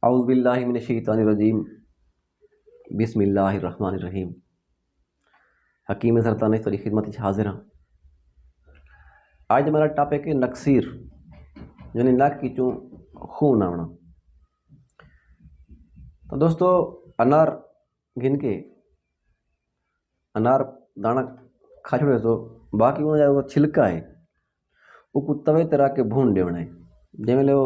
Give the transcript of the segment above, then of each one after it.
اعوذ باللہ من الشیطان الرجیم، بسم اللہ الرحمن الرحیم۔ حکیم سرطان تھوڑی خدمت حاضر ہاں۔ آج ہمارا ٹاپک ہے نکسیر، یعنی ناک کی چوں خون آنا۔ تو دوستو، انار گن کے انار دانا کھا چھوڑے تو باقی وہ چھلکا ہے وہ کو توے تے رکھ کے بھون ڈیونا ہے۔ جے ویلے وہ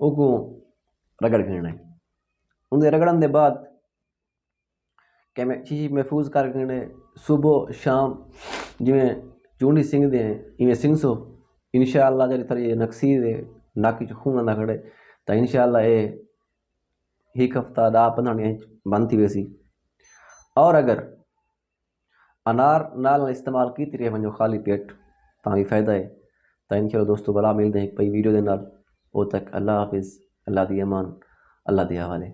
وہ کو رگڑ گھڑنا ہے۔ ان رگڑن دے بعد کہ میں چیز محفوظ کر گھڑنے صبح شام جویں چونڈی سنگ دے ایویں سنگ سو انشاءاللہ جڑی تھری نکسیر ناکی چ خون نہ کھڑے تو انشاءاللہ اے ایک ہفتہ 10-15 ڈینہں بند تھی ویسی۔ اور اگر انار نال استعمال کیتی رہے ونجو خالی پیٹ تاں بھی فائدہ ہے۔ تو انشاءاللہ دوستو بلا ملتے ہیں ایک پئی ویڈیو دے نال۔ وہ تک اللہ حافظ، اللہ دی امان، اللہ دے حوالے۔